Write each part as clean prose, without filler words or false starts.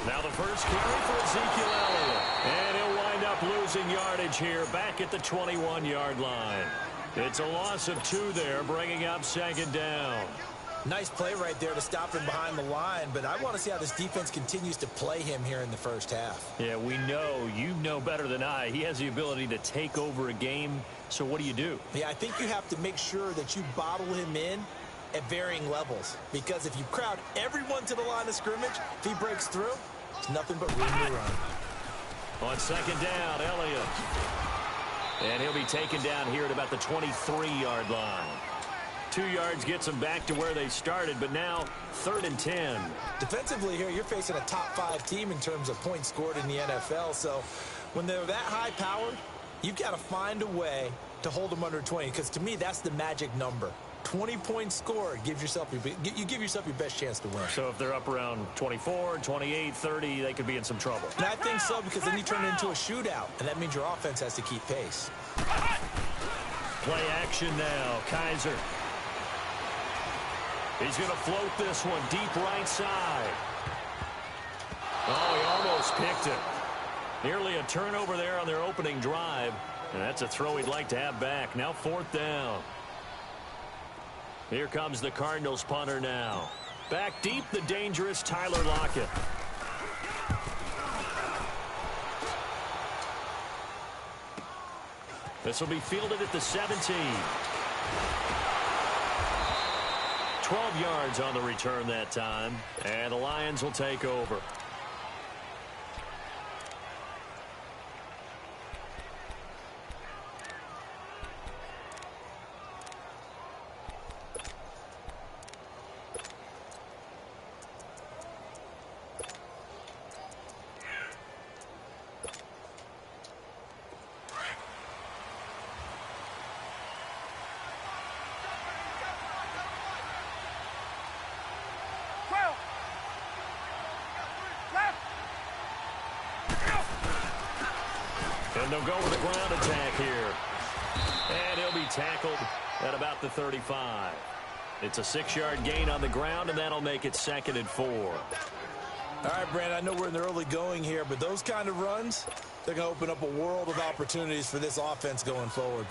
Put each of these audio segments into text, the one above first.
Now the first carry for Ezekiel Elliott. And he'll wind up losing yardage here back at the 21-yard line. It's a loss of 2 there, bringing up second down. Nice play right there to stop him behind the line, but I want to see how this defense continues to play him here in the first half. Yeah, we know, you know better than I, he has the ability to take over a game, so what do? Yeah, I think you have to make sure that you bottle him in at varying levels, because if you crowd everyone to the line of scrimmage, if he breaks through, it's nothing but room to run. On second down, Elliott. And he'll be taken down here at about the 23-yard line. 2 yards gets them back to where they started, but now 3rd and 10. Defensively here, you're facing a top-5 team in terms of points scored in the NFL, so when they're that high-powered, you've got to find a way to hold them under 20, because to me, that's the magic number. 20 points scored, you give yourself your best chance to win. So if they're up around 24, 28, 30, they could be in some trouble. And I think so, because then you turn it into a shootout, and that means your offense has to keep pace. Play action now, Kaiser. He's going to float this one deep right side. Oh, he almost picked it. Nearly a turnover there on their opening drive. And that's a throw he'd like to have back. Now 4th down. Here comes the Cardinals punter now. Back deep, the dangerous Tyler Lockett. This will be fielded at the 17. 12 yards on the return that time, and the Lions will take over. And they'll go with a ground attack here. And he'll be tackled at about the 35. It's a 6-yard gain on the ground, and that'll make it 2nd and 4. All right, Brandon, I know we're in the early going here, but those kind of runs, they're going to open up a world of opportunities for this offense going forward.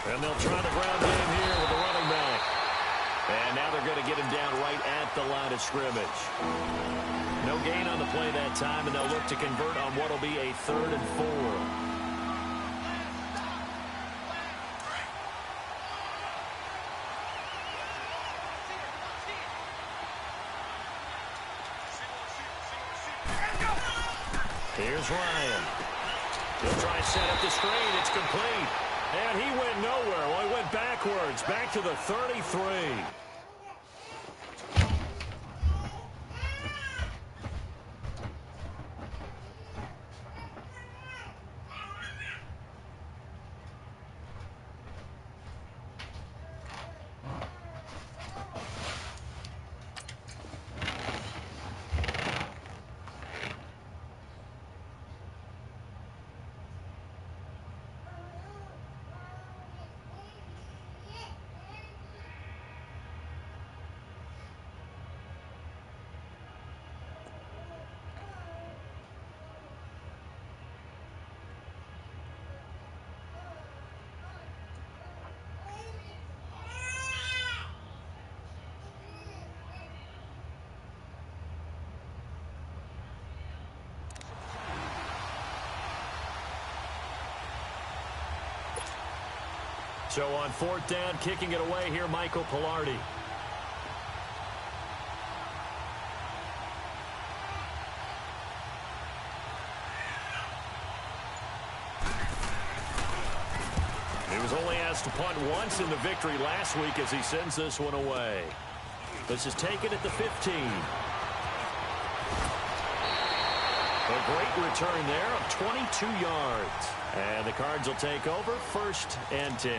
And they'll try the ground game here with the running back. And now they're going to get him down right at the line of scrimmage. No gain on the play that time, and they'll look to convert on what will be a 3rd and 4. Here's Ryan. He'll try to set up the screen. It's complete. And he went nowhere. Well, he went backwards, back to the 33. So on 4th down, kicking it away here, Michael Pilardi. He was only asked to punt once in the victory last week as he sends this one away. This is taken at the 15. A great return there of 22 yards. And the Cards will take over 1st and 10.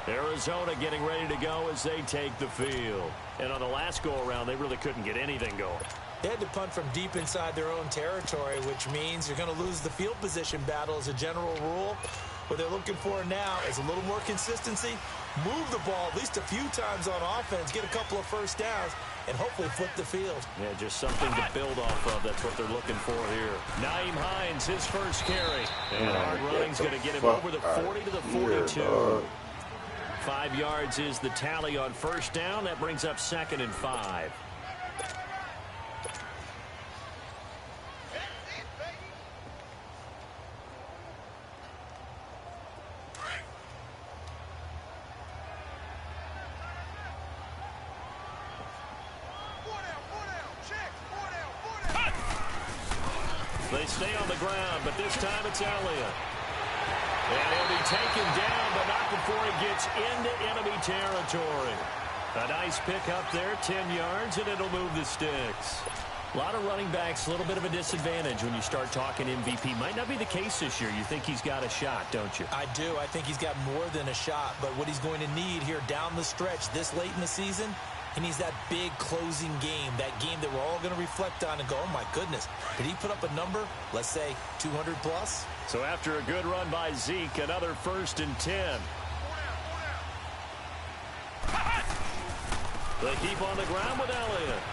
Arizona getting ready to go as they take the field. And on the last go-around, they really couldn't get anything going. They had to punt from deep inside their own territory, which means you're going to lose the field position battle as a general rule. What they're looking for now is a little more consistency, move the ball at least a few times on offense, get a couple of first downs, and hopefully flip the field. Yeah, just something to build off of. That's what they're looking for here. Naeem Hines, his first carry. And hard running's going to get him over the 40 to the 42. 5 yards is the tally on first down. That brings up 2nd and 5. They stay on the ground, but this time it's Elliott. And he'll be taken down, but not before he gets into enemy territory. A nice pick up there, 10 yards, and it'll move the sticks. A lot of running backs, a little bit of a disadvantage when you start talking MVP. Might not be the case this year. You think he's got a shot, don't you? I do. I think he's got more than a shot, but what he's going to need here down the stretch this late in the season, he needs that big closing game, that game that we're all going to reflect on and go, oh, my goodness, did he put up a number, let's say, 200 plus? So after a good run by Zeke, another 1st and 10. They keep on the ground with Elliott.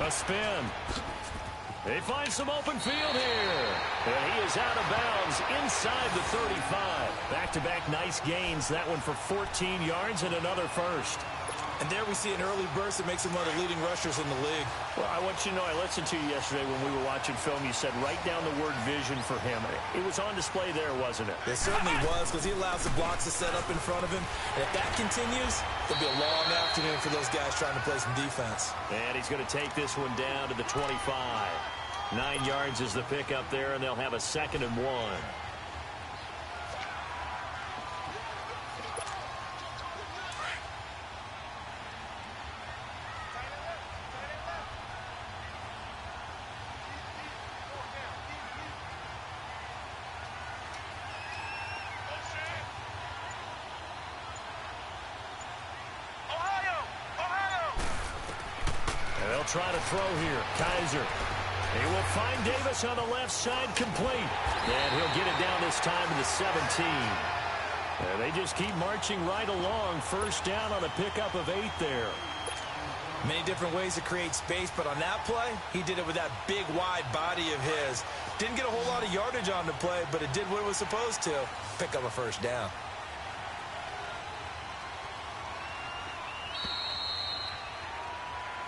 A spin. They find some open field here. And he is out of bounds inside the 35. Back-to-back nice gains. That one for 14 yards and another first. And there we see an early burst that makes him one of the leading rushers in the league. Well, I want you to know, I listened to you yesterday when we were watching film. You said write down the word vision for him. It was on display there, wasn't it? It certainly was, because he allows the blocks to set up in front of him. And if that continues, it'll be a long afternoon for those guys trying to play some defense. And he's going to take this one down to the 25. 9 yards is the pick up there, and they'll have a 2nd and 1. Try to throw here. Kaiser. He will find Davis on the left side, complete. And he'll get it down this time to the 17. And they just keep marching right along. First down on a pickup of 8 there. Many different ways to create space, but on that play, he did it with that big, wide body of his. Didn't get a whole lot of yardage on the play, but it did what it was supposed to. Pick up a first down.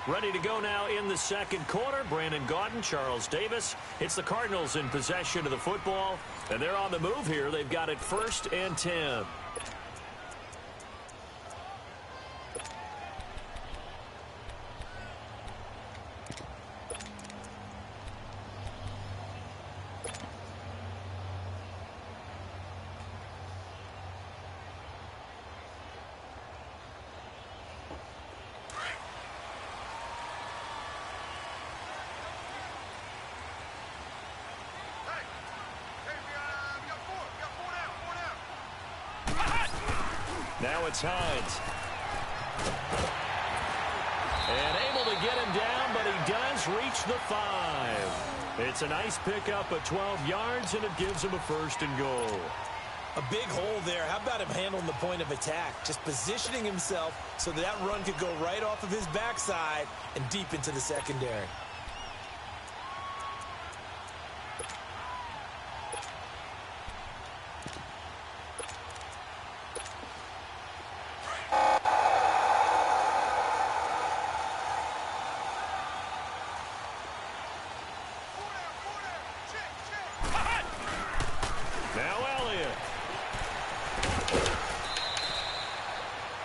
Ready to go now in the second quarter. Brandon Gaudin, Charles Davis. It's the Cardinals in possession of the football, and they're on the move here. They've got it 1st and 10. Now it's Hines. And able to get him down, but he does reach the 5. It's a nice pickup of 12 yards, and it gives him a 1st and goal. A big hole there. How about him handling the point of attack? Just positioning himself so that run could go right off of his backside and deep into the secondary.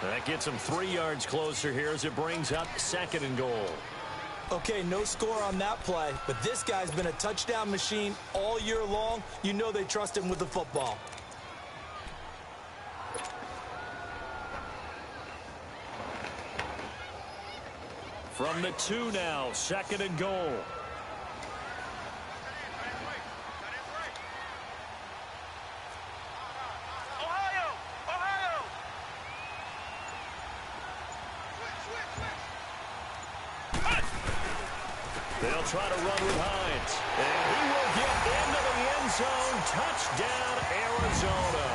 That gets him 3 yards closer here as it brings up 2nd and goal. Okay, no score on that play, but this guy's been a touchdown machine all year long. You know they trust him with the football. From the 2 now, 2nd and goal. They'll try to run with Hines. And he will get into the end end zone. Touchdown, Arizona.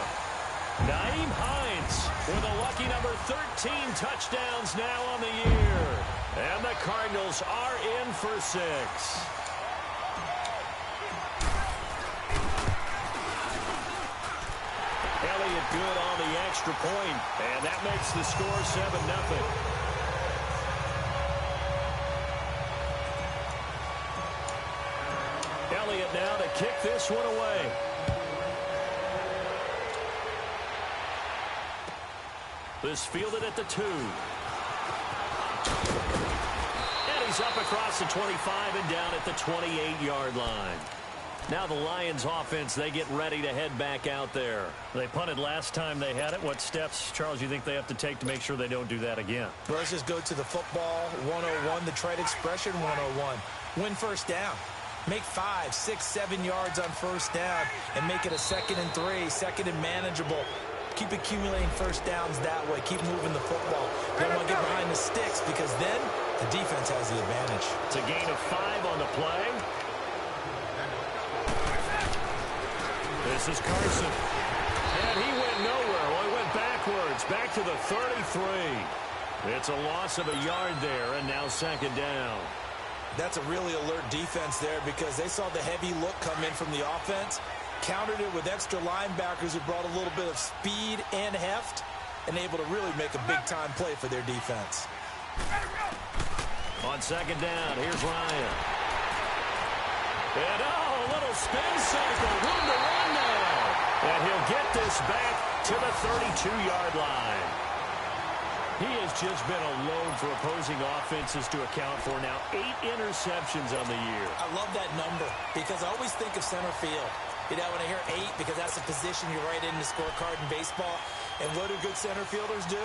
Nyheim Hines with a lucky number 13 touchdowns now on the year. And the Cardinals are in for 6. Elliott good on the extra point, and that makes the score 7-0. Elliott now to kick this one away. This fielded at the 2. And he's up across the 25 and down at the 28-yard line. Now the Lions offense, they get ready to head back out there. They punted last time they had it. What steps, Charles, you think they have to take to make sure they don't do that again? Let's just go to the football 101, the trade expression 101. Win first down. Make 5, 6, 7 yards on first down and make it a 2nd and 3, 2nd and manageable. Keep accumulating first downs that way. Keep moving the football. You don't want to get behind the sticks because then the defense has the advantage. It's a gain of 5 on the play. This is Carson. And he went nowhere. Well, he went backwards. Back to the 33. It's a loss of a yard there, and now 2nd down. That's a really alert defense there because they saw the heavy look come in from the offense, countered it with extra linebackers who brought a little bit of speed and heft, and able to really make a big-time play for their defense. On 2nd down, here's Ryan. And, a little spin cycle. Room to run now. And he'll get this back to the 32-yard line. He has just been a load for opposing offenses to account for now. 8 interceptions on the year. I love that number because I always think of center field. You know, when I hear 8, because that's a position you write in the scorecard in baseball. And what do good center fielders do?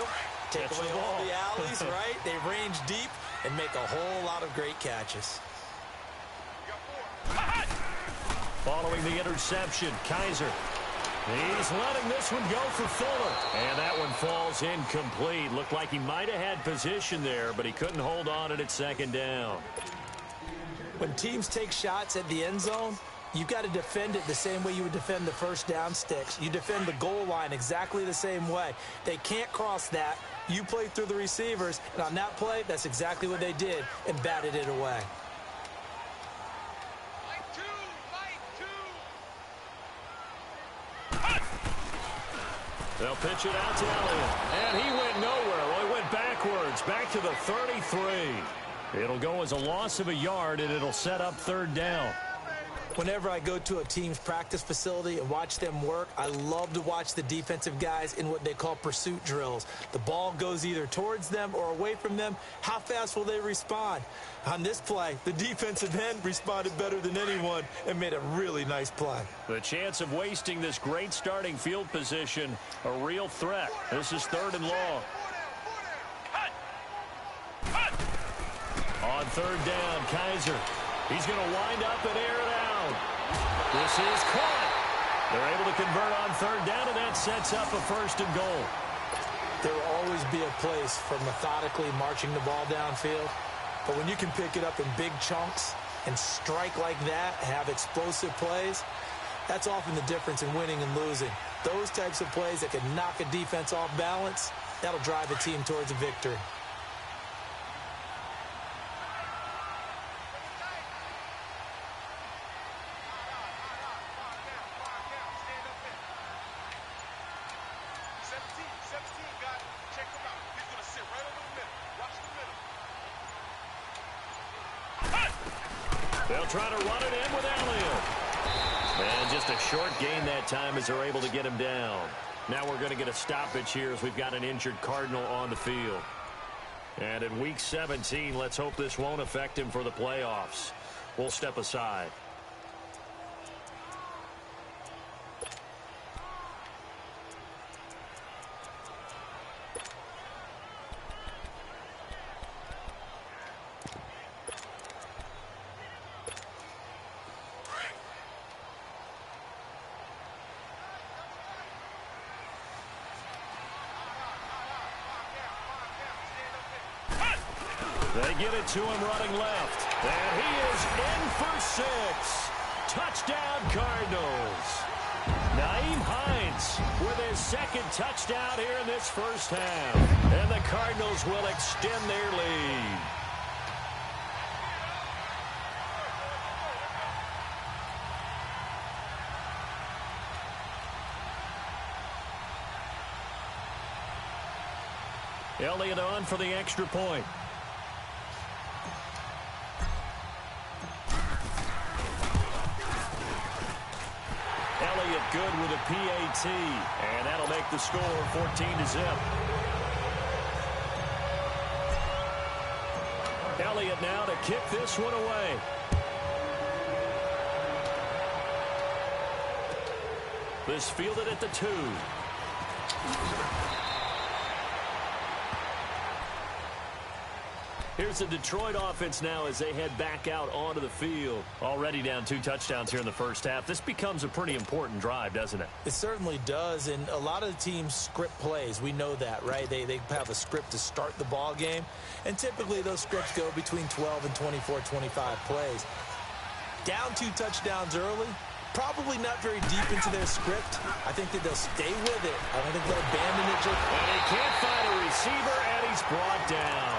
Take away all the alleys, right? They range deep and make a whole lot of great catches. Following the interception, Kaiser. He's letting this one go for Fuller. And that one falls incomplete. Looked like he might have had position there, but he couldn't hold on it at 2nd down. When teams take shots at the end zone, you've got to defend it the same way you would defend the first down sticks. You defend the goal line exactly the same way. They can't cross that. You play through the receivers, and on that play, that's exactly what they did and batted it away. They'll pitch it out to Elliott. And he went nowhere. Well, he went backwards, back to the 33. It'll go as a loss of a yard, and it'll set up 3rd down. Whenever I go to a team's practice facility and watch them work, I love to watch the defensive guys in what they call pursuit drills. The ball goes either towards them or away from them. How fast will they respond? On this play, the defensive end responded better than anyone and made a really nice play. The chance of wasting this great starting field position, a real threat. This is 3rd and long. On 3rd down, Kaiser. He's going to wind up and air it out. This is caught. They're able to convert on 3rd down, and that sets up a 1st and goal. There will always be a place for methodically marching the ball downfield. But when you can pick it up in big chunks and strike like that, have explosive plays, that's often the difference in winning and losing. Those types of plays that can knock a defense off balance, that'll drive a team towards a victory. They'll try to run it in with Elliott. And just a short gain that time as they're able to get him down. Now we're going to get a stoppage here as we've got an injured Cardinal on the field. And in Week 17, let's hope this won't affect him for the playoffs. We'll step aside. They get it to him running left. And he is in for 6. Touchdown, Cardinals. Nyheim Hines with his second touchdown here in this first half. And the Cardinals will extend their lead. Elliott on for the extra point. Elliott good with a PAT, and that'll make the score 14-0. Elliott now to kick this one away. This fielded at the 2. Here's the Detroit offense now as they head back out onto the field. Already down 2 touchdowns here in the first half. This becomes a pretty important drive, doesn't it? It certainly does, and a lot of the teams script plays. We know that, right? They have a script to start the ball game, and typically those scripts go between 12 and 24, 25 plays. Down 2 touchdowns early, probably not very deep into their script. I think that they'll stay with it. I don't think they'll abandon it. And he can't find a receiver, and he's brought down.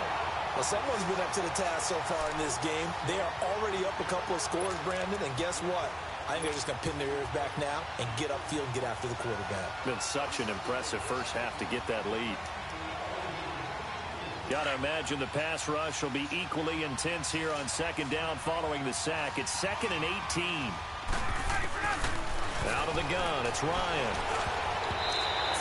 Well, someone's been up to the task so far in this game. They are already up a couple of scores, Brandon, and guess what? I think they're just going to pin their ears back now and get upfield and get after the quarterback. Been such an impressive first half to get that lead. Got to imagine the pass rush will be equally intense here on second down following the sack. It's 2nd and 18. Out of the gun, it's Ryan.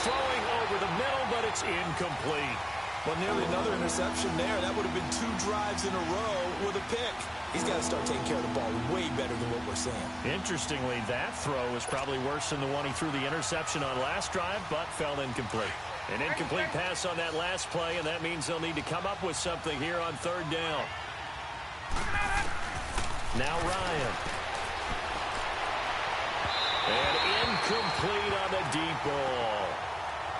Throwing over the middle, but it's incomplete. Well, nearly another interception there. That would have been 2 drives in a row with a pick. He's got to start taking care of the ball way better than what we're seeing. Interestingly, that throw was probably worse than the one he threw the interception on last drive, but fell incomplete. An incomplete pass on that last play, and that means they'll need to come up with something here on 3rd down. Now Ryan. And incomplete on the deep ball.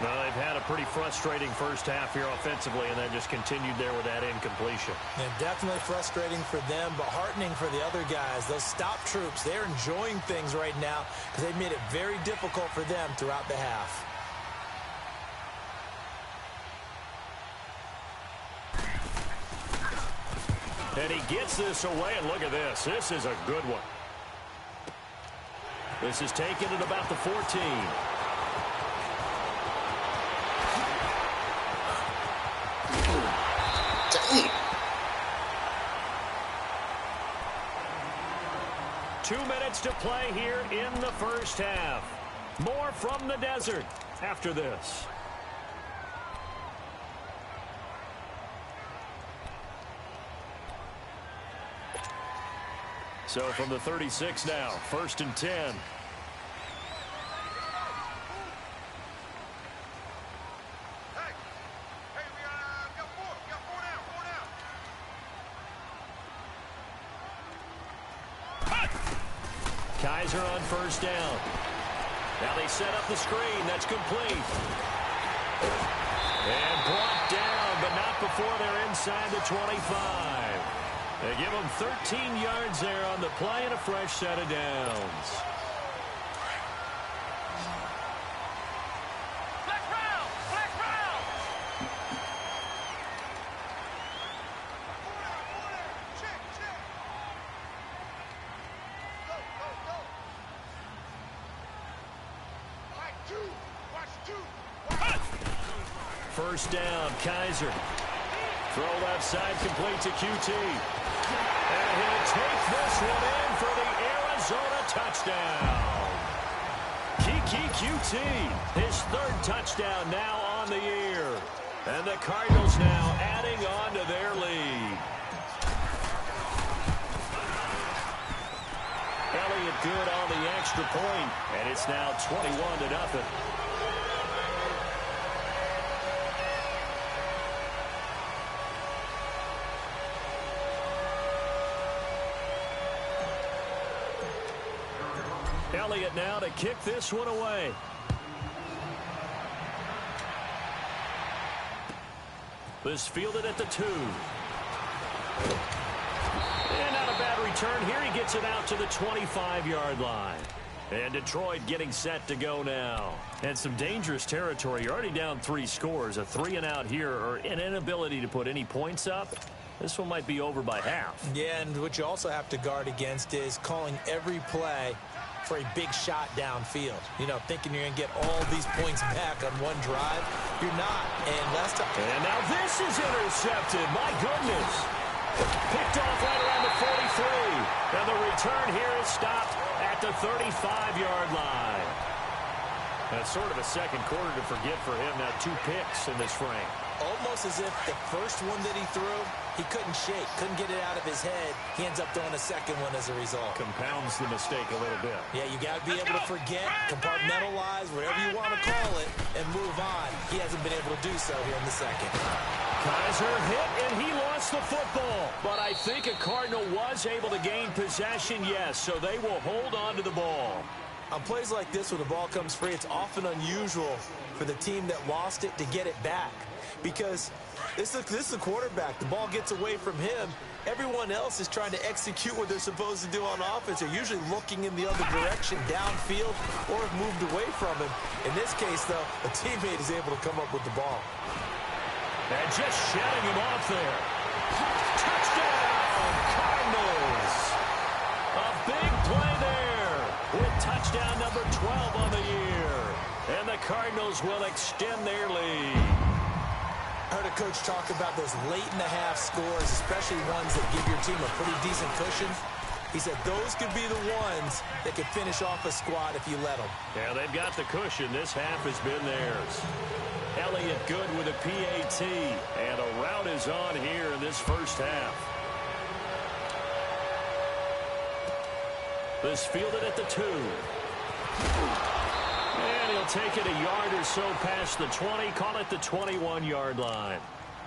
Well, they've had a pretty frustrating first half here offensively, and then just continued there with that incompletion. And definitely frustrating for them, but heartening for the other guys. Those stop troops, they're enjoying things right now because they've made it very difficult for them throughout the half. And he gets this away, and look at this. This is a good one. This is taken at about the 14. Dang. 2 minutes to play here in the first half. More from the desert after this. So from the 36 now, 1st and 10. Kaiser on 1st down. Now they set up the screen. That's complete. And brought down, but not before they're inside the 25. They give them 13 yards there on the play and a fresh set of downs. First down, Kaiser. Throw left side, complete to QT. And he'll take this one in for the Arizona touchdown. Kiki QT, his 3rd touchdown now on the year. And the Cardinals now adding on to their lead. Elliott good on the extra point, and it's now 21-0. Elliott now to kick this one away. This fielded at the 2. And not a bad return here. He gets it out to the 25-yard line. And Detroit getting set to go now. And some dangerous territory. You're already down 3 scores. A 3-and-out here, or an inability to put any points up. This one might be over by half. Yeah, and what you also have to guard against is calling every play for a big shot downfield. You know, thinking you're going to get all these points back on one drive. You're not. And now this is intercepted. My goodness. Picked off right around the 43. And the return here is stopped at the 35-yard line. That's sort of a second quarter to forget for him. Now 2 picks in this frame. Almost as if the first one that he threw, he couldn't shake, couldn't get it out of his head. He ends up throwing a second one as a result. Compounds the mistake a little bit. Yeah, you got to be able to forget, compartmentalize, whatever you want to call it, and move on. He hasn't been able to do so here in the second. Kaiser hit, and he lost the football. But I think a Cardinal was able to gain possession, yes, so they will hold on to the ball. On plays like this, when the ball comes free, it's often unusual for the team that lost it to get it back. Because this is the quarterback. The ball gets away from him. Everyone else is trying to execute what they're supposed to do on offense. They're usually looking in the other direction, downfield, or have moved away from him. In this case, though, a teammate is able to come up with the ball. And just shedding him off there. Touchdown, Cardinals. A big play there with touchdown number 12 on the year. And the Cardinals will extend their lead. I heard a coach talk about those late-in-the-half scores, especially ones that give your team a pretty decent cushion. He said those could be the ones that could finish off a squad if you let them. Yeah, they've got the cushion. This half has been theirs. Elliott good with a PAT, and a rout is on here in this first half. This fielded at the 2. And he'll take it a yard or so past the 20, call it the 21-yard line.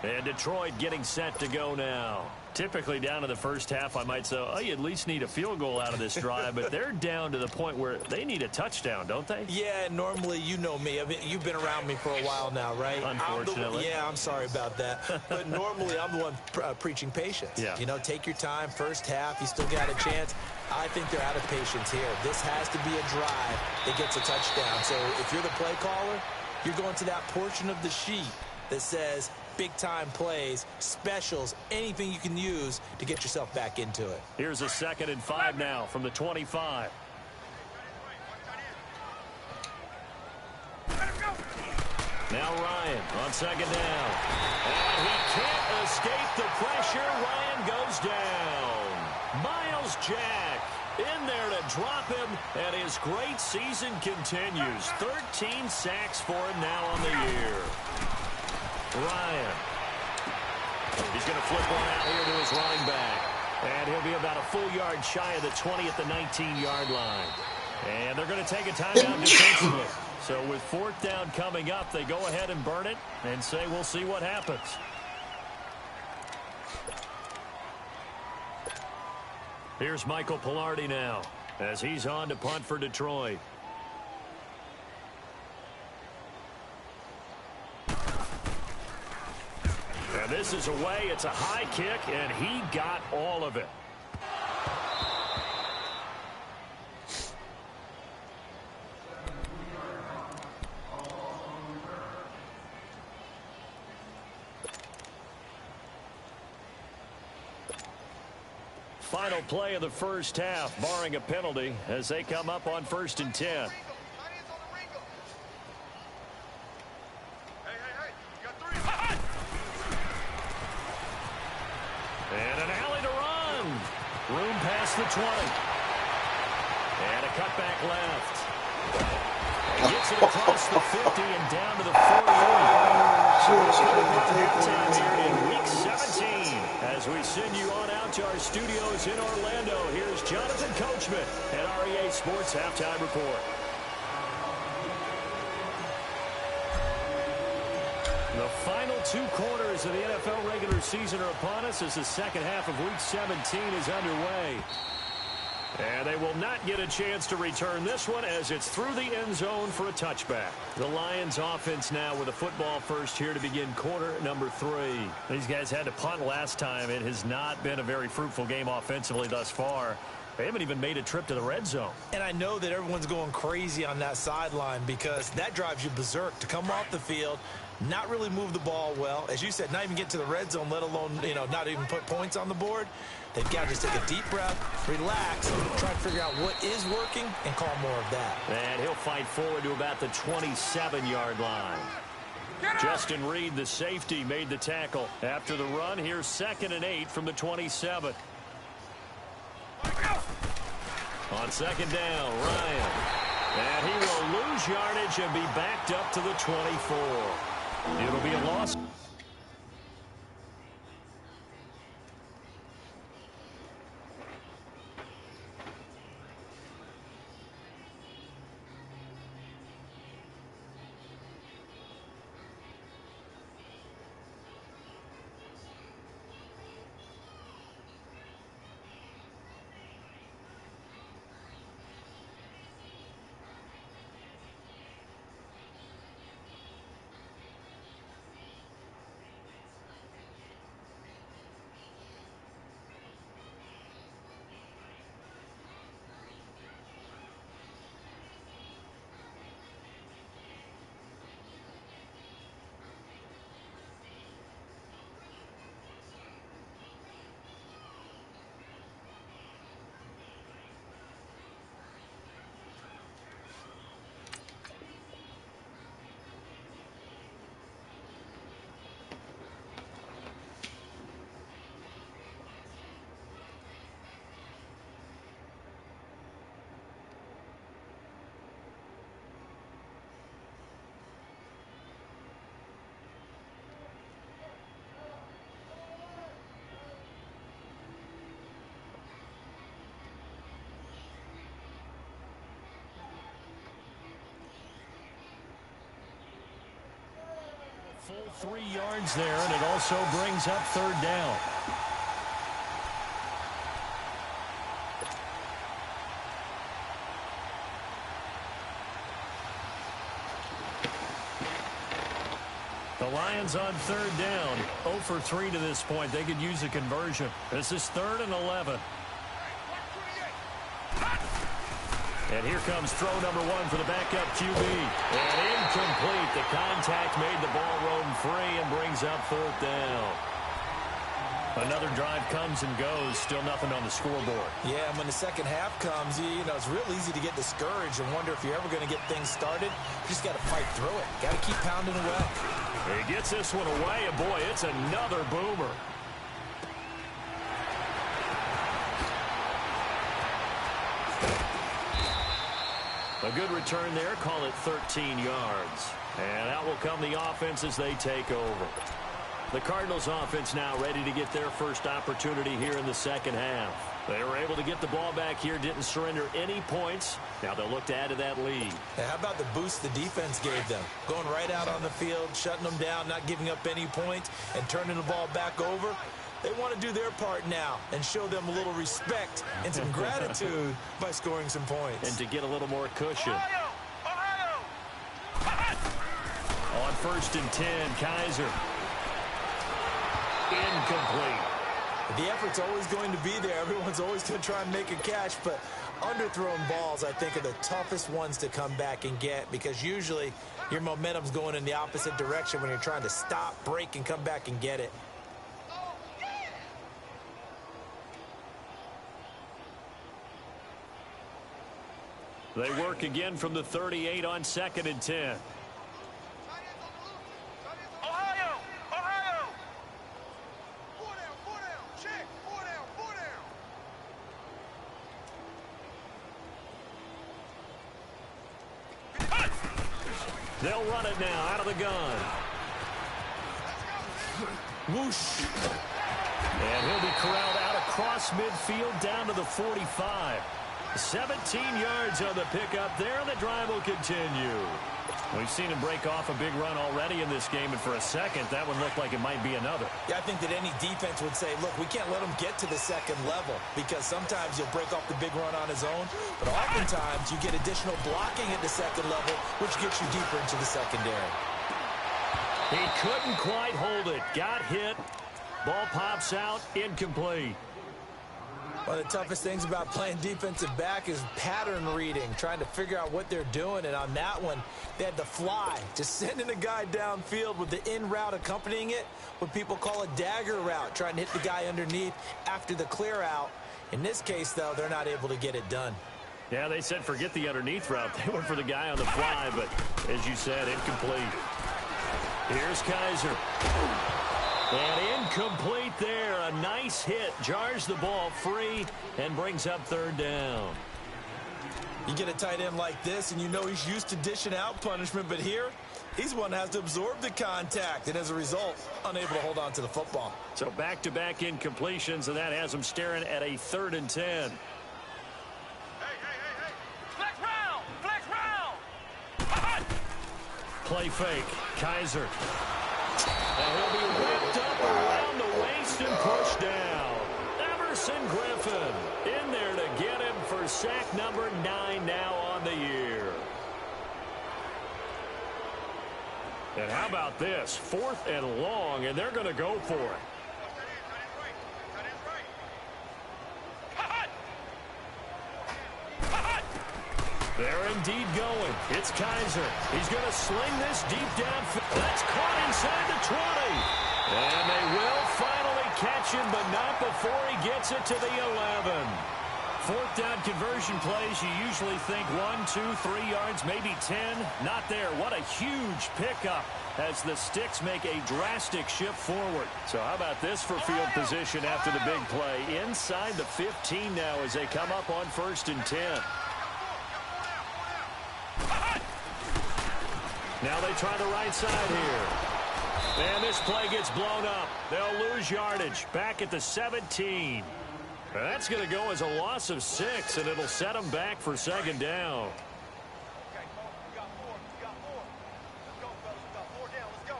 And Detroit getting set to go now. Typically down to the first half, I might say, oh, you at least need a field goal out of this drive, but they're down to the point where they need a touchdown, don't they? Yeah, normally, you know me. I mean, you've been around me for a while now, right? Unfortunately. I'm sorry about that. But normally, I'm the one preaching patience. Yeah. You know, take your time, first half, you still got a chance. I think they're out of patience here. This has to be a drive that gets a touchdown. So if you're the play caller, you're going to that portion of the sheet that says big-time plays, specials, anything you can use to get yourself back into it. Here's a 2nd and 5 now from the 25. Now Ryan on 2nd down. And he can't escape the pressure. Ryan goes down. Miles Jack in there to drop him, and his great season continues. 13 sacks for him now on the year. Ryan. He's going to flip one out here to his running back. And he'll be about a full yard shy of the 20 at the 19-yard line. And they're going to take a timeout defensively. So with 4th down coming up, they go ahead and burn it and say we'll see what happens. Here's Michael Pilardi now as he's on to punt for Detroit. And this is away. It's a high kick, and he got all of it. Final play of the first half, barring a penalty, as they come up on 1st and 10. And an alley to run. Room past the 20. And a cutback left. And gets it across the 50 and down to the 48. So it's going to be halftime here in Week 17. As we send you on out to our studios in Orlando, here's Jonathan Coachman at REA Sports Halftime Report. The final 2 quarters of the NFL regular season are upon us as the second half of Week 17 is underway. And they will not get a chance to return this one as it's through the end zone for a touchback. The Lions offense now with a football first here to begin quarter number 3. These guys had to punt last time. It has not been a very fruitful game offensively thus far. They haven't even made a trip to the red zone. And I know that everyone's going crazy on that sideline because that drives you berserk to come off the field, not really move the ball well. As you said, not even get to the red zone, let alone, not even put points on the board. They've got to just take a deep breath, relax, try to figure out what is working, and call more of that. And he'll fight forward to about the 27-yard line. Justin Reed, the safety, made the tackle. After the run, here's 2nd and 8 from the 27. On 2nd down, Ryan. And he will lose yardage and be backed up to the 24. It'll be a loss. Full 3 yards there, and it also brings up 3rd down. The Lions on 3rd down. 0 for 3 to this point. They could use a conversion. This is 3rd and 11. And here comes throw number 1 for the backup QB. And incomplete. The contact made the ball roam free and brings up 4th down. Another drive comes and goes. Still nothing on the scoreboard. Yeah, and when the second half comes, it's real easy to get discouraged and wonder if you're ever going to get things started. You just got to fight through it. Got to keep pounding away. He gets this one away, and boy, it's another boomer. A good return there. Call it 13 yards. And out will come the offense as they take over. The Cardinals offense now ready to get their first opportunity here in the second half. They were able to get the ball back here, didn't surrender any points. Now they'll look to add to that lead. Hey, how about the boost the defense gave them? Going right out on the field, shutting them down, not giving up any points, and turning the ball back over. They want to do their part now and show them a little respect and some gratitude by scoring some points. And to get a little more cushion. Ohio! On 1st and 10, Kaiser. Incomplete. The effort's always going to be there. Everyone's always going to try and make a catch, but underthrown balls, I think, are the toughest ones to come back and get because usually your momentum's going in the opposite direction when you're trying to stop, break, and come back and get it. They work again from the 38 on 2nd and 10. Ohio! Ohio! 4 down, 4 down. Check. 4 down, 4 down. They'll run it now out of the gun. Whoosh. And he'll be corralled out across midfield down to the 45. 17 yards on the pickup there, and the drive will continue. We've seen him break off a big run already in this game, and for a second, that one looked like it might be another. Yeah, I think that any defense would say, look, we can't let him get to the second level because sometimes you'll break off the big run on his own, but oftentimes you get additional blocking at the second level, which gets you deeper into the secondary. He couldn't quite hold it. Got hit. Ball pops out. Incomplete. One of the toughest things about playing defensive back is pattern reading, trying to figure out what they're doing. And on that one, they had the fly, just sending a guy downfield with the in route accompanying it, what people call a dagger route, trying to hit the guy underneath after the clear out. In this case, though, they're not able to get it done. Yeah, they said forget the underneath route. They went for the guy on the fly, but as you said, incomplete. Here's Kaiser. And incomplete there. A nice hit. Jars the ball free and brings up third down. You get a tight end like this, and you know he's used to dishing out punishment, but here, he's one that has to absorb the contact, and as a result, unable to hold on to the football. So back-to-back incompletions, and that has him staring at a 3rd and 10. Hey. Flex round. Play fake. Kaiser. And he'll be whipped up around the waist and pushed down. Emerson Griffin in there to get him for sack number 9 now on the year. And how about this? 4th and long, and they're going to go for it. They're indeed going. It's Kaiser. He's going to sling this deep downfield. That's caught inside the 20. And they will finally catch him, but not before he gets it to the 11. 4th down conversion plays, you usually think 1, 2, 3 yards, maybe 10. Not there. What a huge pickup as the Sticks make a drastic shift forward. So how about this for field position after the big play? Inside the 15 now as they come up on 1st and 10. Now they try the right side here. And this play gets blown up. They'll lose yardage back at the 17. That's going to go as a loss of 6, and it'll set them back for 2nd down. Okay, we got 4. Let's go, fellas. We got 4 down. Let's go.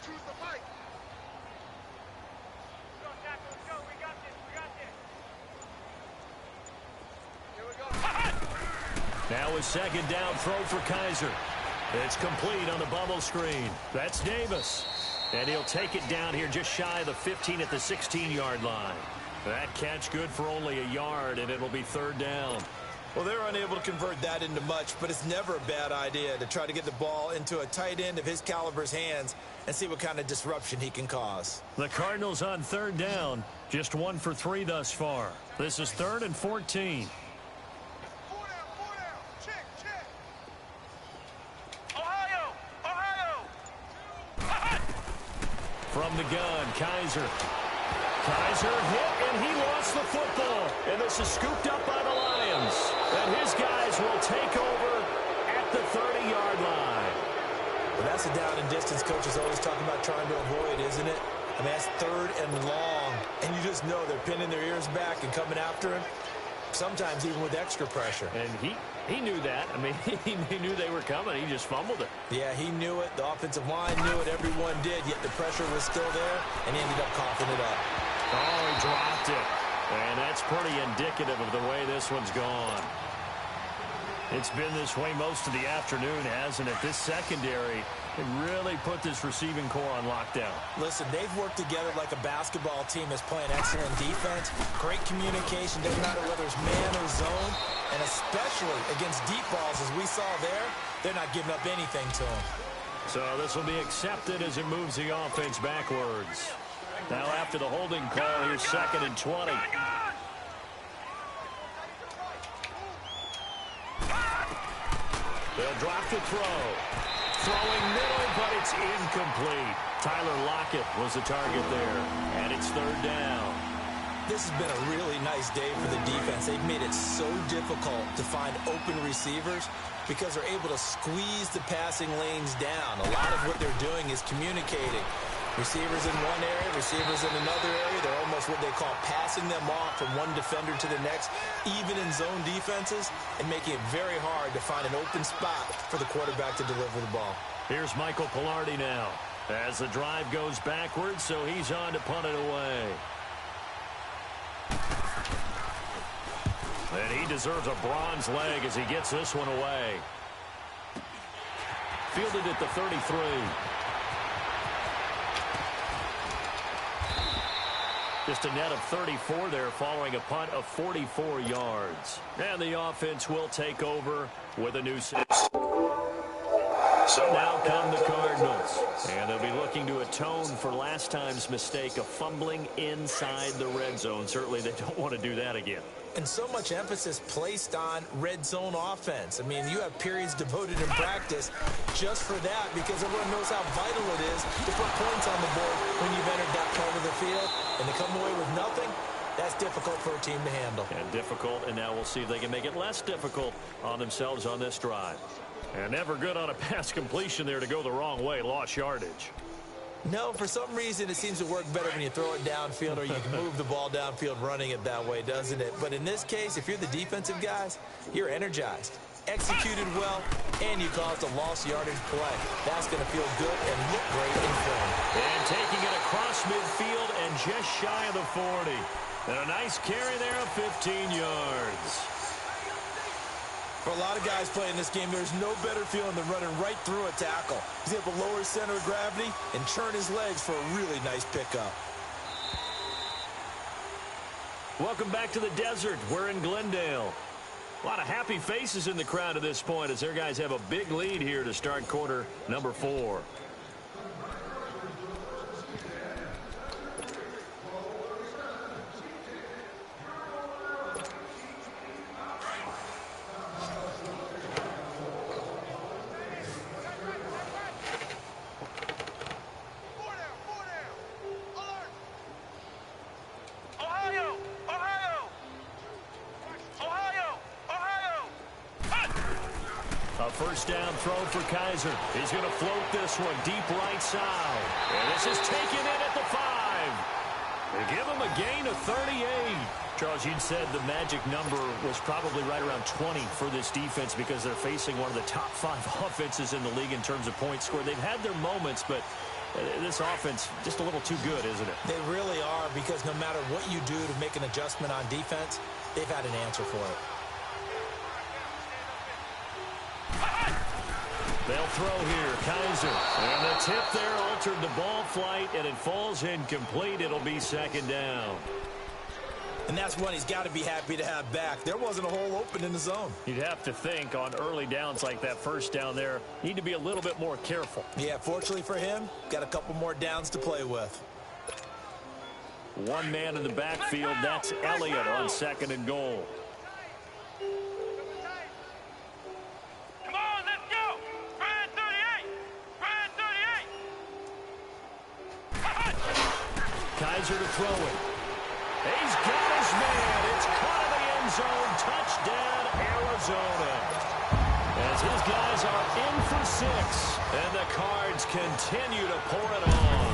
Choose the fight. Let's go. We got this. Here we go. Now a 2nd down throw for Kaiser. It's complete on the bubble screen. That's Davis. And he'll take it down here just shy of the 15 at the 16-yard line. That catch good for only a yard, and it'll be 3rd down. Well, they're unable to convert that into much, but it's never a bad idea to try to get the ball into a tight end of his caliber's hands and see what kind of disruption he can cause. The Cardinals on 3rd down, just 1 for 3 thus far. This is 3rd and 14. 4 down. Check. Ohio. From the gun, Kaiser. Kaiser hit, and he lost the football. And this is scooped up by the Lions. And his guys will take over at the 30-yard line. Well, that's a down and distance coach is always talking about trying to avoid, isn't it? I mean, that's 3rd and long. And you just know they're pinning their ears back and coming after him, sometimes even with extra pressure. And he knew that. I mean, he knew they were coming. He just fumbled it. Yeah, he knew it. The offensive line knew it. Everyone did, yet the pressure was still there, and he ended up coughing it up. Oh, he dropped it. And that's pretty indicative of the way this one's gone. It's been this way most of the afternoon, hasn't it? This secondary really put this receiving core on lockdown. Listen, they've worked together like a basketball team that's playing excellent defense. Great communication, doesn't matter whether it's man or zone. And especially against deep balls, as we saw there, they're not giving up anything to them. So this will be accepted as it moves the offense backwards. Now after the holding call, here's 2nd and 20. They'll drop the throw. Throwing middle, but it's incomplete. Tyler Lockett was the target there, and it's 3rd down. This has been a really nice day for the defense. They've made it so difficult to find open receivers because they're able to squeeze the passing lanes down. A lot of what they're doing is communicating Receivers in one area, receivers in another area. They're almost what they call passing them off from one defender to the next, even in zone defenses, and making it very hard to find an open spot for the quarterback to deliver the ball. Here's Michael Pilardi now as the drive goes backwards, so he's on to punt it away. And he deserves a bronze leg as he gets this one away. Fielded at the 33. Just a net of 34 there following a punt of 44 yards. And the offense will take over with a new six. So now come the Cardinals. And they'll be looking to atone for last time's mistake of fumbling inside the red zone. Certainly they don't want to do that again. And so much emphasis placed on red zone offense. I mean, you have periods devoted in practice just for that because everyone knows how vital it is to put points on the board when you've entered that part of the field. And to come away with nothing, that's difficult for a team to handle. And difficult, and now we'll see if they can make it less difficult on themselves on this drive. And never good on a pass completion there to go the wrong way. Lost yardage. No, for some reason it seems to work better when you throw it downfield or you can move the ball downfield running it that way, doesn't it? But in this case, if you're the defensive guys, you're energized, executed well, and you caused a lost yardage play. That's going to feel good and look great in film. And taking it across midfield and just shy of the 40. And a nice carry there of 15 yards. For a lot of guys playing this game, there's no better feeling than running right through a tackle. He's able to lower his center of gravity and turn his legs for a really nice pickup. Welcome back to the desert. We're in Glendale. A lot of happy faces in the crowd at this point as their guys have a big lead here to start quarter number 4. First down throw for Kaiser. He's going to float this one deep right side. And this is taken in at the 5. They give him a gain of 38. Charles, you'd said the magic number was probably right around 20 for this defense because they're facing one of the top 5 offenses in the league in terms of points scored. They've had their moments, but this offense just a little too good, isn't it? They really are, because no matter what you do to make an adjustment on defense, they've had an answer for it. They'll throw here, Kaiser. And the tip there altered the ball flight, and it falls incomplete. It'll be second down. And that's one he's got to be happy to have back. There wasn't a hole open in the zone. You'd have to think on early downs like that first down there, need to be a little bit more careful. Yeah, fortunately for him, got a couple more downs to play with. One man in the backfield, that's Elliott on second and goal. Kaiser to throw it. He's got his man. It's caught in the end zone. Touchdown, Arizona. As his guys are in for 6. And the Cards continue to pour it on.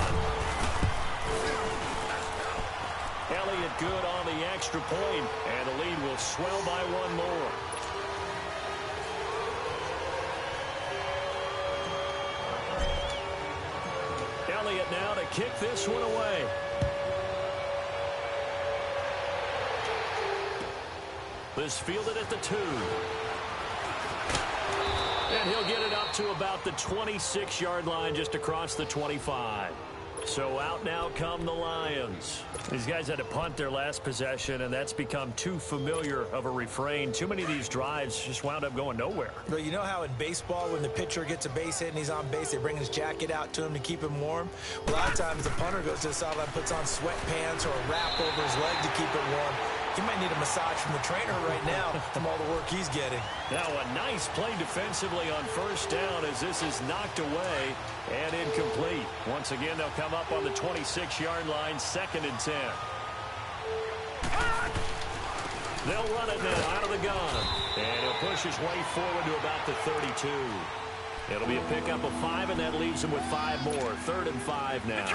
Elliott good on the extra point, and the lead will swell by 1 more. Elliott now to kick this one away. This fielded at the 2. And he'll get it up to about the 26-yard line, just across the 25. So out now come the Lions. These guys had to punt their last possession, and that's become too familiar of a refrain. Too many of these drives just wound up going nowhere. But you know how in baseball, when the pitcher gets a base hit and he's on base, they bring his jacket out to him to keep him warm? Well, a lot of times the punter goes to the sideline, puts on sweatpants or a wrap over his leg to keep it warm. He might need a massage from the trainer right now from all the work he's getting. Now a nice play defensively on first down as this is knocked away and incomplete. Once again, they'll come up on the 26-yard line, 2nd and 10. They'll run it now out of the gun. And he'll push his way forward to about the 32. It'll be a pickup of 5, and that leaves him with 5 more. 3rd and 5 now.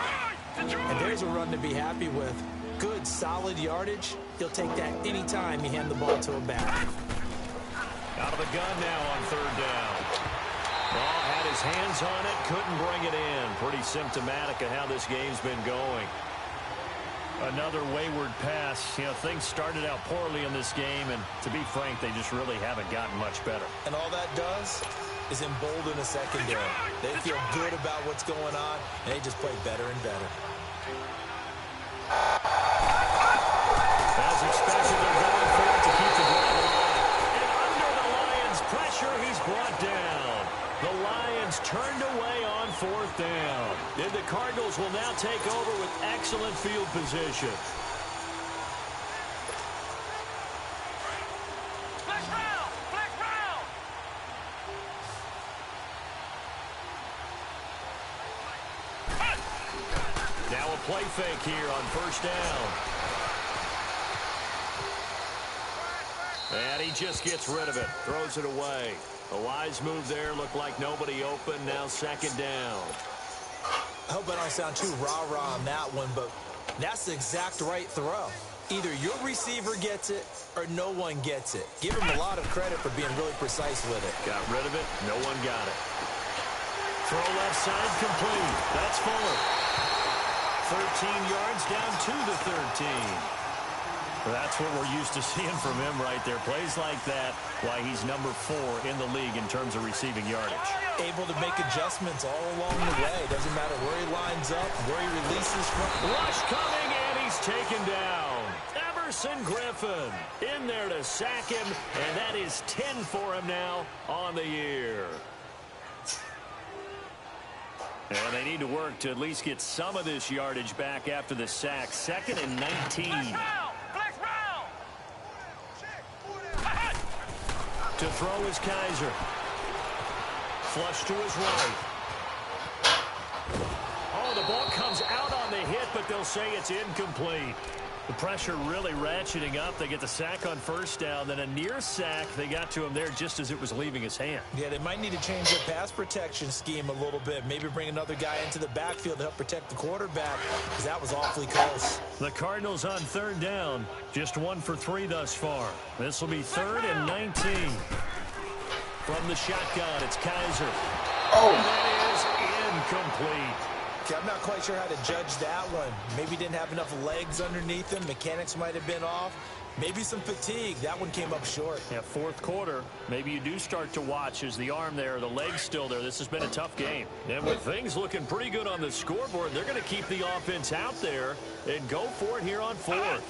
And there's a run to be happy with. Good, solid yardage. He'll take that anytime you hand the ball to a back. Out of the gun now on 3rd down. Ball had his hands on it, couldn't bring it in. Pretty symptomatic of how this game's been going. Another wayward pass. You know, things started out poorly in this game, and to be frank, they just really haven't gotten much better. And all that does is embolden the secondary. They feel good about what's going on, and they just play better and better. As expected, they're going for it to keep the drive alive. And under the Lions' pressure, he's brought down. The Lions turned away on 4th down. And the Cardinals will now take over with excellent field position. Flex round! Flex round! Now a play fake here on 1st down. And he just gets rid of it, throws it away. A wise move there, looked like nobody open, now 2nd down. I hope I don't sound too rah-rah on that one, but that's the exact right throw. Either your receiver gets it or no one gets it. Give him a lot of credit for being really precise with it. Got rid of it, no one got it. Throw left side complete. That's Fuller. 13 yards down to the 13. That's what we're used to seeing from him right there. Plays like that, why he's number 4 in the league in terms of receiving yardage. Able to make adjustments all along the way. Doesn't matter where he lines up, where he releases from. Rush coming, and he's taken down. Everson Griffin in there to sack him, and that is 10 for him now on the year. And they need to work to at least get some of this yardage back after the sack. 2nd and 19. To throw is Kaiser. Flush to his right. Oh, the ball comes out on the hit, but they'll say it's incomplete. The pressure really ratcheting up. They get the sack on 1st down, then a near sack. They got to him there just as it was leaving his hand. Yeah, they might need to change their pass protection scheme a little bit. Maybe bring another guy into the backfield to help protect the quarterback, because that was awfully close. The Cardinals on 3rd down. Just 1 for 3 thus far. This will be 3rd and 19. From the shotgun, it's Kaiser. Oh, that is incomplete. Okay, I'm not quite sure how to judge that one. Maybe didn't have enough legs underneath him. Mechanics might have been off. Maybe some fatigue. That one came up short. Yeah, 4th quarter. Maybe you do start to watch as the arm there, the leg's still there. This has been a tough game. And with things looking pretty good on the scoreboard, they're going to keep the offense out there and go for it here on 4th.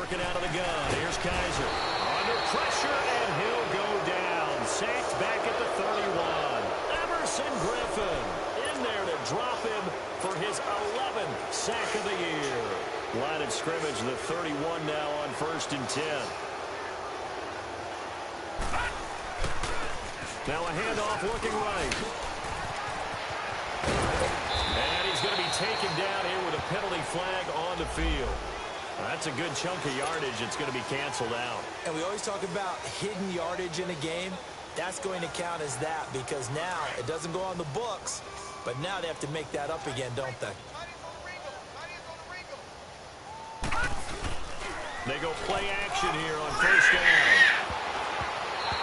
Working out of the gun. Here's Kaiser. Under pressure, and he'll go down. Sacked back at the 31. Everson Griffin in there to drop him for his 11th sack of the year. Line of scrimmage, the 31 now on 1st and 10. Now a handoff looking right. And he's going to be taken down here with a penalty flag on the field. That's a good chunk of yardage. It's going to be canceled out. And we always talk about hidden yardage in a game. That's going to count as that, because now it doesn't go on the books, but now they have to make that up again, don't they? They go play action here on 1st down.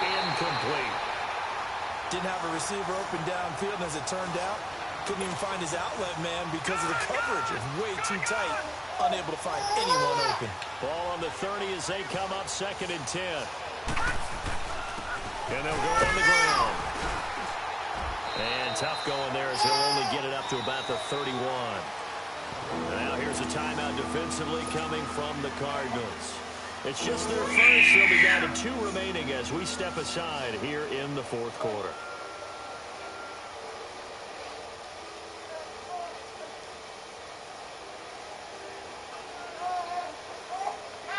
Incomplete. Didn't have a receiver open downfield, and as it turned out, couldn't even find his outlet man because of the coverage. It's way too tight. Unable to find anyone open. Ball on the 30 as they come up 2nd and 10. And they'll go on the ground. And tough going there as he'll only get it up to about the 31. Now here's a timeout defensively coming from the Cardinals. It's just their first. They'll be down to 2 remaining as we step aside here in the 4th quarter.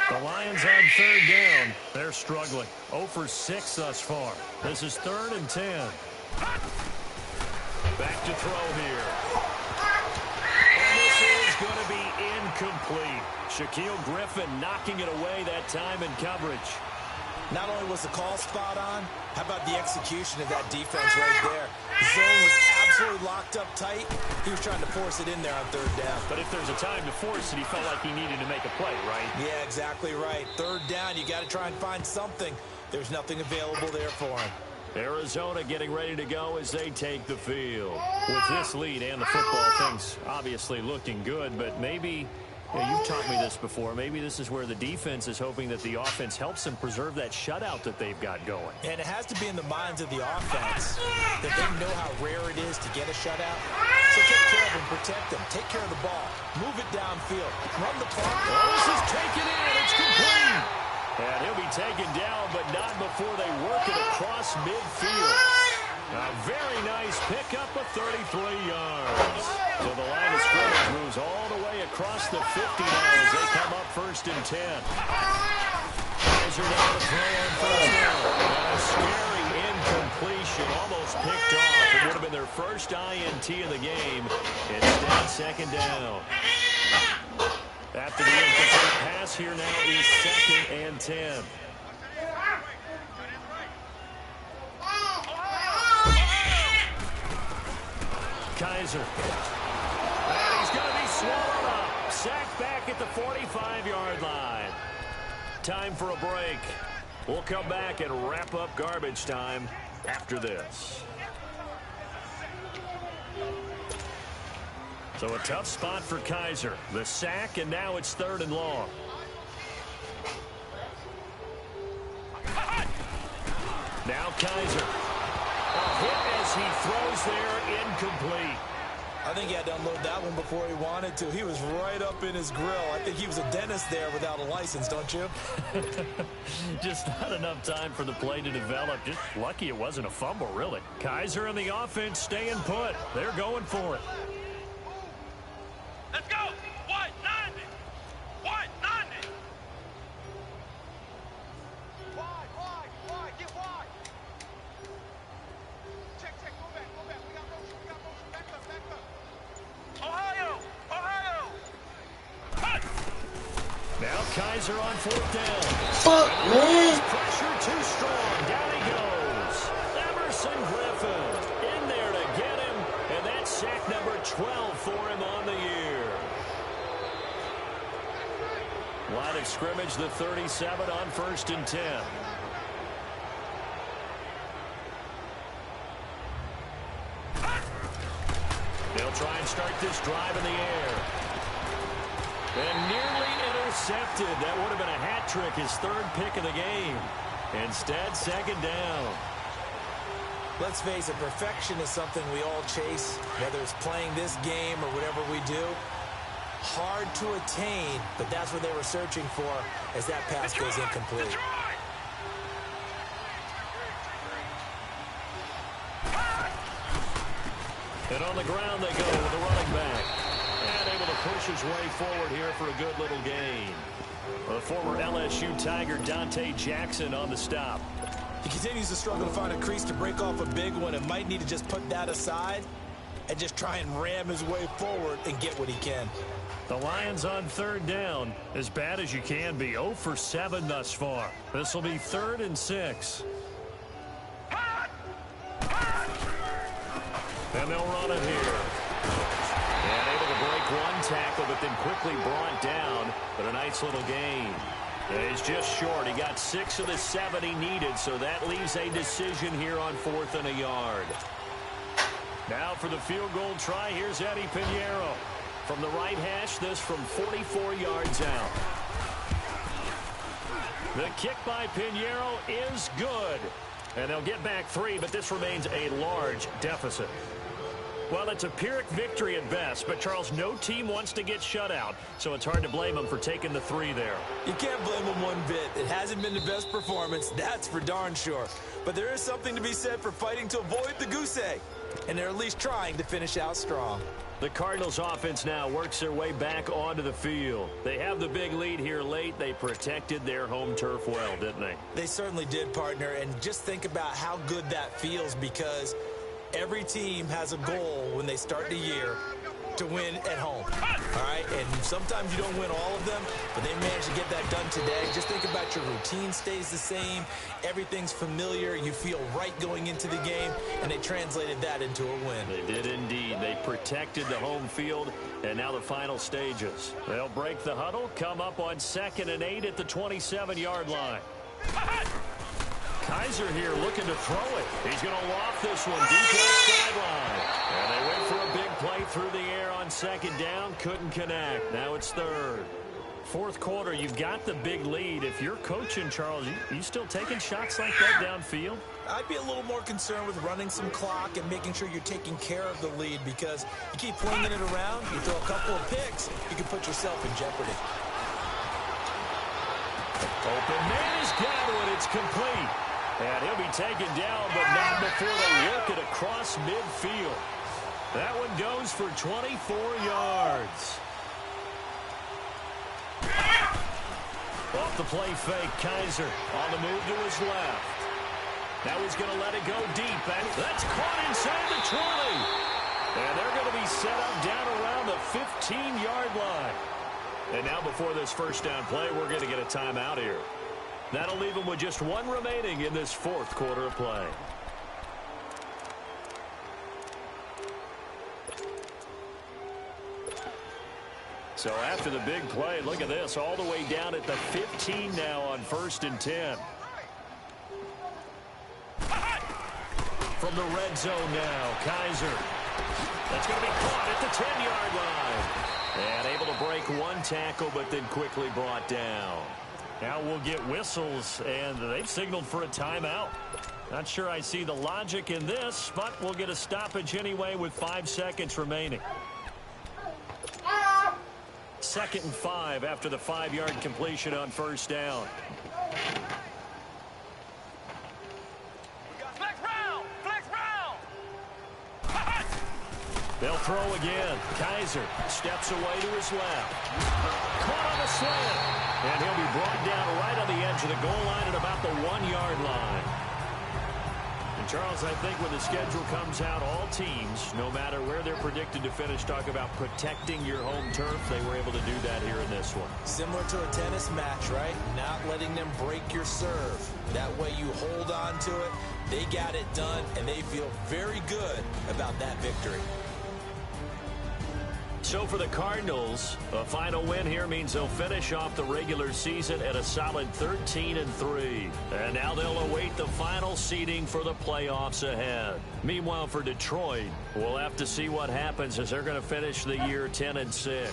The Lions on 3rd down. They're struggling. 0 for 6 thus far. This is 3rd and 10. Back to throw here. And this is going to be incomplete. Shaquille Griffin knocking it away that time in coverage. Not only was the call spot on, how about the execution of that defense right there? The zone was absolutely locked up tight. He was trying to force it in there on third down. But if there's a time to force it, he felt like he needed to make a play, right? Yeah, exactly right. Third down, you got to try and find something. There's nothing available there for him. Arizona getting ready to go as they take the field. With this lead and the football, things obviously looking good, but maybe, you've taught me this before, maybe this is where the defense is hoping that the offense helps them preserve that shutout that they've got going. And it has to be in the minds of the offense that they know how rare it is to get a shutout. So take care of them, protect them, take care of the ball, move it downfield, run the clock. Oh, this is taken in, it's complete. And he'll be taken down, but not before they work it across midfield. A very nice pickup of 33 yards. So the line of scrimmage moves all the way across the 50 now as they come up 1st and 10. Kaiser down to throw on first down. And a scary incompletion, almost picked off. It would have been their first INT of the game. Instead, 2nd down. After the incomplete pass here now, the 2nd and 10. Kaiser. And he's going to be swallowed up. Sacked back at the 45-yard line. Time for a break. We'll come back and wrap up garbage time after this. So a tough spot for Kaiser. The sack, and now it's 3rd and long. Now Kaiser. A hit as he throws there, incomplete. I think he had to unload that one before he wanted to. He was right up in his grill. I think he was a dentist there without a license, don't you? Just not enough time for the play to develop. Just lucky it wasn't a fumble, really. Kaiser and the offense staying put. They're going for it. Let's go! Wide, 90! Wide, 90! Wide, get wide! Check, go back. We got motion. Back up. Ohio! Cut! Now Kaiser on 4th down. Fuck, man. Pressure too strong. Down he goes. Emerson Griffin in there to get him, and that's sack number 12 for him on the year. Line of scrimmage, the 37 on 1st and 10. They'll try and start this drive in the air. And nearly intercepted. That would have been a hat trick, his 3rd pick of the game. Instead, 2nd down. Let's face it, perfection is something we all chase, whether it's playing this game or whatever we do. Hard to attain, but that's what they were searching for as that pass goes incomplete. And on the ground they go with the running back. And able to push his way forward here for a good little gain. The former LSU Tiger Dante Jackson on the stop. He continues to struggle to find a crease to break off a big one and might need to just put that aside and just try and ram his way forward and get what he can. The Lions on 3rd down, as bad as you can be, 0 for 7 thus far. This will be 3rd and 6. And they'll run it here. And able to break one tackle, but then quickly brought down. But a nice little gain. And he's just short. He got 6 of the 7 he needed, so that leaves a decision here on 4th and a yard. Now for the field goal try, here's Eddie Pinheiro. From the right hash, this from 44 yards out. The kick by Pinheiro is good. And they'll get back 3, but this remains a large deficit. Well, it's a Pyrrhic victory at best, but Charles, no team wants to get shut out, so it's hard to blame them for taking the 3 there. You can't blame them one bit. It hasn't been the best performance, that's for darn sure. But there is something to be said for fighting to avoid the goose egg. And they're at least trying to finish out strong. The Cardinals offense now works their way back onto the field. They have the big lead here late. They protected their home turf well, didn't they? They certainly did, partner. And just think about how good that feels, because every team has a goal when they start the year, to win at home. All right, and sometimes you don't win all of them, but they managed to get that done today. Just think about your routine stays the same. Everything's familiar. You feel right going into the game, and they translated that into a win. They did indeed. They protected the home field, and now the final stages. They'll break the huddle, come up on 2nd and 8 at the 27-yard line. Kaiser here looking to throw it. He's going to loft this one deep left sideline. And they went for a big play through the air on 2nd down. Couldn't connect. Now it's 3rd. 4th quarter, you've got the big lead. If you're coaching, Charles, you still taking shots like that downfield? I'd be a little more concerned with running some clock and making sure you're taking care of the lead, because you keep flinging it around, you throw a couple of picks, you can put yourself in jeopardy. Open man has got it. It's complete. And he'll be taken down, but not before they work it across midfield. That one goes for 24 yards. Off the play fake, Kaiser on the move to his left. Now he's going to let it go deep. That's caught inside the 20. And they're going to be set up down around the 15-yard line. And now before this first down play, we're going to get a timeout here. That'll leave them with just one remaining in this 4th quarter of play. So after the big play, look at this, all the way down at the 15 now on 1st and 10. From the red zone now, Kaiser. That's going to be caught at the 10-yard line. And able to break one tackle, but then quickly brought down. Now we'll get whistles, and they've signaled for a timeout. Not sure I see the logic in this, but we'll get a stoppage anyway with 5 seconds remaining. 2nd and 5 after the 5-yard completion on 1st down. Flex round! Flex round! They'll throw again. Kaiser steps away to his left. Caught on a slant. And he'll be brought down right on the edge of the goal line at about the 1-yard line. And Charles, I think when the schedule comes out, all teams, no matter where they're predicted to finish, talk about protecting your home turf. They were able to do that here in this one. Similar to a tennis match, right? Not letting them break your serve. That way you hold on to it. They got it done, and they feel very good about that victory. So for the Cardinals, a final win here means they'll finish off the regular season at a solid 13-3. And now they'll await the final seeding for the playoffs ahead. Meanwhile, for Detroit, we'll have to see what happens as they're going to finish the year 10-6.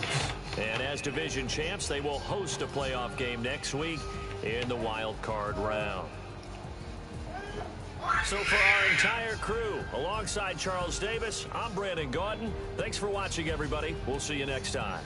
And as division champs, they will host a playoff game next week in the wild card round. So for our entire crew, alongside Charles Davis, I'm Brandon Gaudin. Thanks for watching, everybody. We'll see you next time.